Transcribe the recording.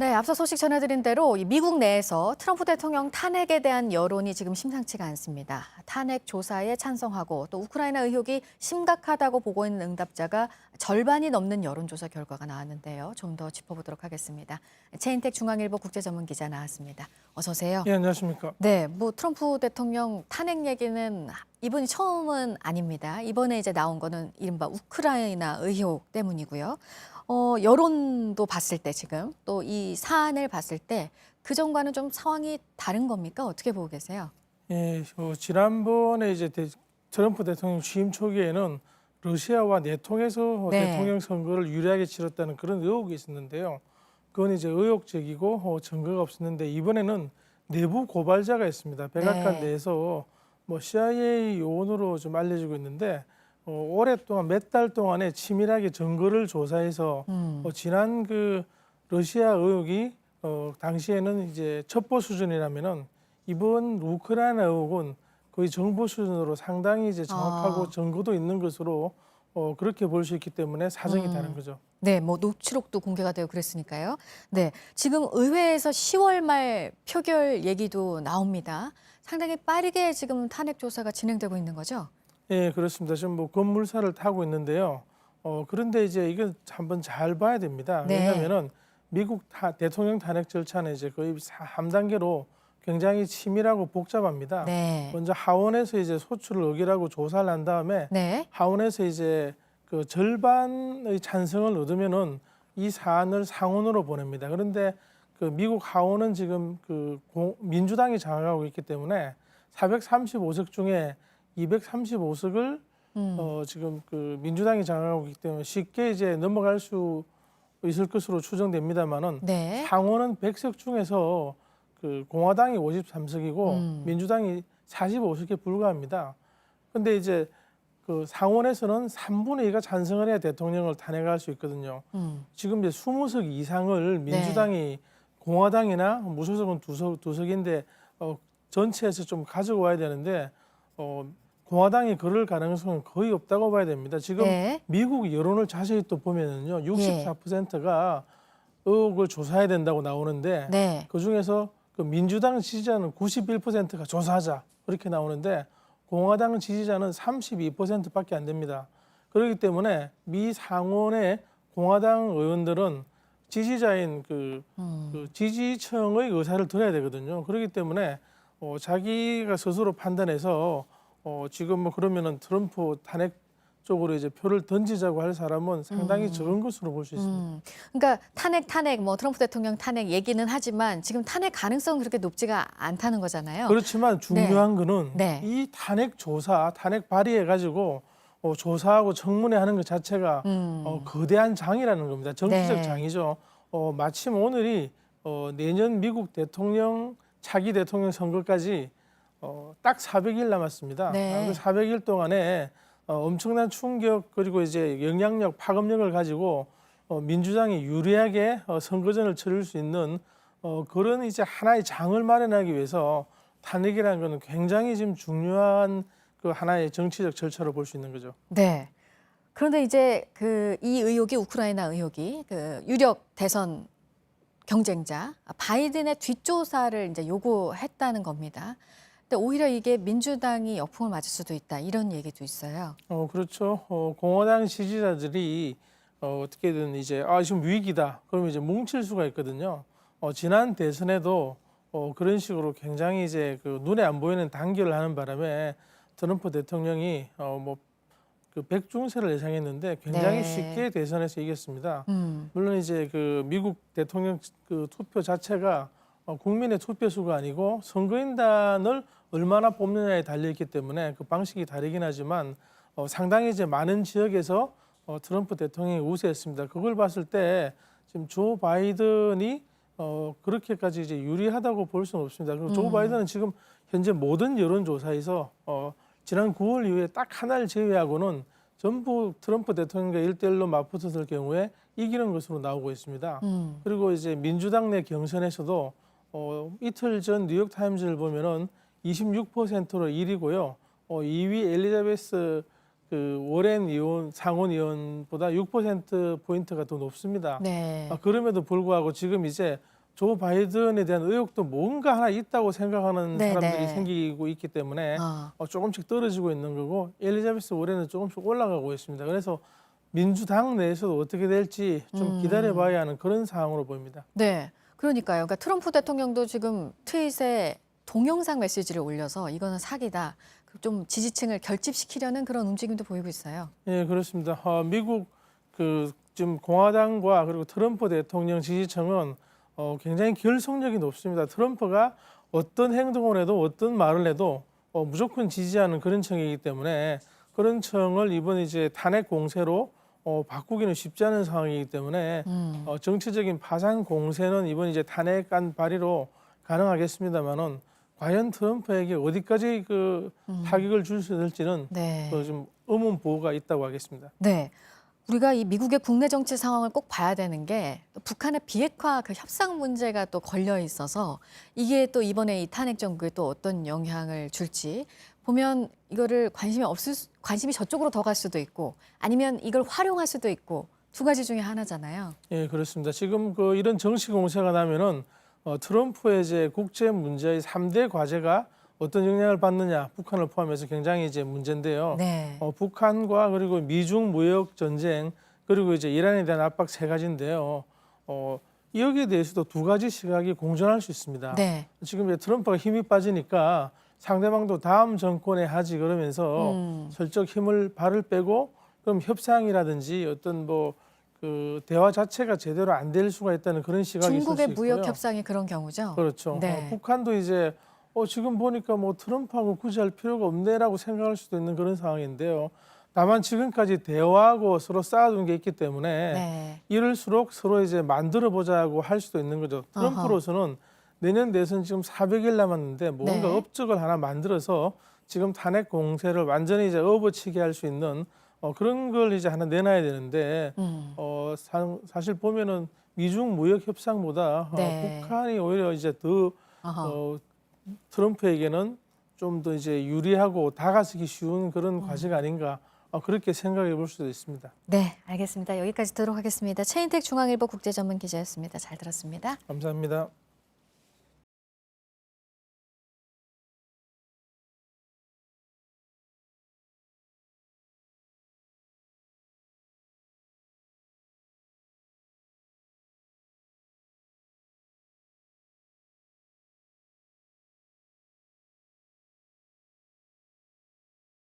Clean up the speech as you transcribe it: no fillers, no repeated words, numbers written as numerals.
네, 앞서 소식 전해드린 대로 이 미국 내에서 트럼프 대통령 탄핵에 대한 여론이 지금 심상치가 않습니다. 탄핵 조사에 찬성하고 또 우크라이나 의혹이 심각하다고 보고 있는 응답자가 절반이 넘는 여론조사 결과가 나왔는데요. 좀 더 짚어보도록 하겠습니다. 최인택 중앙일보 국제전문기자 나왔습니다. 어서 오세요. 예, 안녕하십니까. 네, 트럼프 대통령 탄핵 얘기는 이번이 처음은 아닙니다. 이번에 이제 나온 거는 이른바 우크라이나 의혹 때문이고요. 여론도 봤을 때 지금 또 이 사안을 봤을 때 그전과는 좀 상황이 다른 겁니까? 어떻게 보고 계세요? 예, 지난번에 이제 트럼프 대통령 취임 초기에는 러시아와 내통해서 네. 대통령 선거를 유리하게 치렀다는 그런 의혹이 있었는데요. 그건 이제 의혹적이고 증거가 없었는데 이번에는 내부 고발자가 있습니다. 백악관 네. 내에서 CIA 요원으로 좀 알려지고 있는데 오랫동안 몇 달 동안에 치밀하게 증거를 조사해서 지난 러시아 의혹이 당시에는 이제 첩보 수준이라면은 이번 우크라이나 의혹은 거의 정보 수준으로 상당히 이제 정확하고 증거도 있는 것으로 그렇게 볼 수 있기 때문에 사정이 다른 거죠. 네, 녹취록도 공개가 되고 그랬으니까요. 네, 지금 의회에서 10월 말 표결 얘기도 나옵니다. 상당히 빠르게 지금 탄핵 조사가 진행되고 있는 거죠? 예, 그렇습니다. 지금 건물사를 타고 있는데요. 그런데 이제 이건 한번 잘 봐야 됩니다. 네. 왜냐하면은 미국 대통령 탄핵 절차는 이제 거의 3단계로 굉장히 치밀하고 복잡합니다. 네. 먼저 하원에서 이제 소추를 의결하고 조사를 한 다음에 네. 하원에서 이제 그 절반의 찬성을 얻으면은 이 사안을 상원으로 보냅니다. 그런데 그 미국 하원은 지금 민주당이 장악하고 있기 때문에 435석 중에 235석을 지금 민주당이 장악하고 있기 때문에 쉽게 이제 넘어갈 수 있을 것으로 추정됩니다만은 네. 상원은 100석 중에서 공화당이 53석이고 민주당이 45석에 불과합니다. 그런데 이제 상원에서는 3분의 2가 찬성을 해야 대통령을 탄핵할 수 있거든요. 지금 이제 20석 이상을 민주당이 공화당이나 무소속은 두 석인데 전체에서 좀 가지고 와야 되는데 공화당이 그럴 가능성은 거의 없다고 봐야 됩니다. 지금 네. 미국 여론을 자세히 또 보면은요, 64%가 의혹을 조사해야 된다고 나오는데 네. 그 중에서 민주당 지지자는 91%가 조사하자 그렇게 나오는데 공화당 지지자는 32%밖에 안 됩니다. 그렇기 때문에 미 상원의 공화당 의원들은 지지자인 지지층의 의사를 들어야 되거든요. 그렇기 때문에 자기가 스스로 판단해서 지금 그러면은 트럼프 탄핵 쪽으로 이제 표를 던지자고 할 사람은 상당히 적은 것으로 볼 수 있습니다. 그러니까 탄핵, 트럼프 대통령 탄핵 얘기는 하지만 지금 탄핵 가능성은 그렇게 높지가 않다는 거잖아요. 그렇지만 중요한 거는 네. 이 탄핵 조사, 탄핵 발의해 가지고 조사하고 청문회 하는 것 자체가 거대한 장이라는 겁니다. 정치적 네. 장이죠. 마침 오늘이 내년 미국 대통령 차기 대통령 선거까지 딱 400일 남았습니다. 네. 그 400일 동안에 엄청난 충격 그리고 이제 영향력, 파급력을 가지고 민주당이 유리하게 선거전을 치를 수 있는 그런 이제 하나의 장을 마련하기 위해서 탄핵이라는 것은 굉장히 지금 중요한 하나의 정치적 절차로 볼 수 있는 거죠. 네. 그런데 이제 이 의혹이 우크라이나 의혹이 유력 대선 경쟁자 바이든의 뒷조사를 이제 요구했다는 겁니다. 근데 오히려 이게 민주당이 역풍을 맞을 수도 있다 이런 얘기도 있어요. 그렇죠. 공화당 지지자들이 어떻게든 이제 지금 위기다. 그러면 이제 뭉칠 수가 있거든요. 지난 대선에도 그런 식으로 굉장히 이제 눈에 안 보이는 단결을 하는 바람에 트럼프 대통령이 백중세를 예상했는데 굉장히 네. 쉽게 대선에서 이겼습니다. 물론 이제 미국 대통령 투표 자체가 국민의 투표수가 아니고 선거인단을 얼마나 뽑느냐에 달려있기 때문에 그 방식이 다르긴 하지만 상당히 이제 많은 지역에서 트럼프 대통령이 우세했습니다. 그걸 봤을 때 지금 조 바이든이 그렇게까지 이제 유리하다고 볼 수는 없습니다. 그리고 조 바이든은 지금 현재 모든 여론조사에서 지난 9월 이후에 딱 하나를 제외하고는 전부 트럼프 대통령과 1대1로 맞붙었을 경우에 이기는 것으로 나오고 있습니다. 그리고 이제 민주당 내 경선에서도 이틀 전 뉴욕타임즈를 보면은 26%로 1위고요. 2위 엘리자베스 워렌 의원, 상원 의원보다 6% 포인트가 더 높습니다. 네. 그럼에도 불구하고 지금 이제 조 바이든에 대한 의혹도 뭔가 하나 있다고 생각하는 네, 사람들이 네. 생기고 있기 때문에 조금씩 떨어지고 있는 거고 엘리자베스 워렌은 조금씩 올라가고 있습니다. 그래서 민주당 내에서도 어떻게 될지 좀 기다려봐야 하는 그런 상황으로 보입니다. 네, 그러니까요. 그러니까 트럼프 대통령도 지금 트윗에 동영상 메시지를 올려서 이거는 사기다. 좀 지지층을 결집시키려는 그런 움직임도 보이고 있어요. 예, 그렇습니다. 미국 지금 공화당과 그리고 트럼프 대통령 지지층은 굉장히 결속력이 높습니다. 트럼프가 어떤 행동을 해도 어떤 말을 해도 무조건 지지하는 그런 층이기 때문에 그런 층을 이번 이제 탄핵 공세로 바꾸기는 쉽지 않은 상황이기 때문에 정치적인 파상 공세는 이번 이제 탄핵안 발의로 가능하겠습니다만은 과연 트럼프에게 어디까지 타격을 줄 수 있을지는 네. 좀 의문 보호가 있다고 하겠습니다. 네. 우리가 이 미국의 국내 정치 상황을 꼭 봐야 되는 게 북한의 비핵화 협상 문제가 또 걸려 있어서 이게 또 이번에 이 탄핵 정부에 또 어떤 영향을 줄지 보면 이거를 관심이 저쪽으로 더 갈 수도 있고 아니면 이걸 활용할 수도 있고 두 가지 중에 하나잖아요. 예, 그렇습니다. 지금 이런 정치 공세가 나면은 트럼프의 이제 국제 문제의 3대 과제가 어떤 영향을 받느냐, 북한을 포함해서 굉장히 이제 문제인데요. 네. 북한과 그리고 미중 무역 전쟁 그리고 이제 이란에 대한 압박 세 가지인데요. 여기에 대해서도 두 가지 시각이 공존할 수 있습니다. 네. 지금 이제 트럼프가 힘이 빠지니까 상대방도 다음 정권에 하지 그러면서 슬쩍 발을 빼고 그럼 협상이라든지 어떤 대화 자체가 제대로 안 될 수가 있다는 그런 시각이 있을 수 있고요. 중국의 무역 협상이 그런 경우죠. 그렇죠. 네. 북한도 이제 지금 보니까 트럼프하고 굳이 할 필요가 없네라고 생각할 수도 있는 그런 상황인데요. 다만 지금까지 대화하고 서로 쌓아둔 게 있기 때문에 네. 이럴수록 서로 이제 만들어 보자고 할 수도 있는 거죠. 트럼프로서는 내년 대선 지금 400일 남았는데 뭔가 네. 업적을 하나 만들어서 지금 탄핵 공세를 완전히 이제 업어치게 할 수 있는 그런 걸 이제 하나 내놔야 되는데 사실 보면은 미중 무역 협상보다 네. 북한이 오히려 이제 더 트럼프에게는 좀 더 이제 유리하고 다가서기 쉬운 그런 과제가 아닌가 그렇게 생각해 볼 수도 있습니다. 네, 알겠습니다. 여기까지 듣도록 하겠습니다. 최인택 중앙일보 국제전문기자였습니다. 잘 들었습니다. 감사합니다.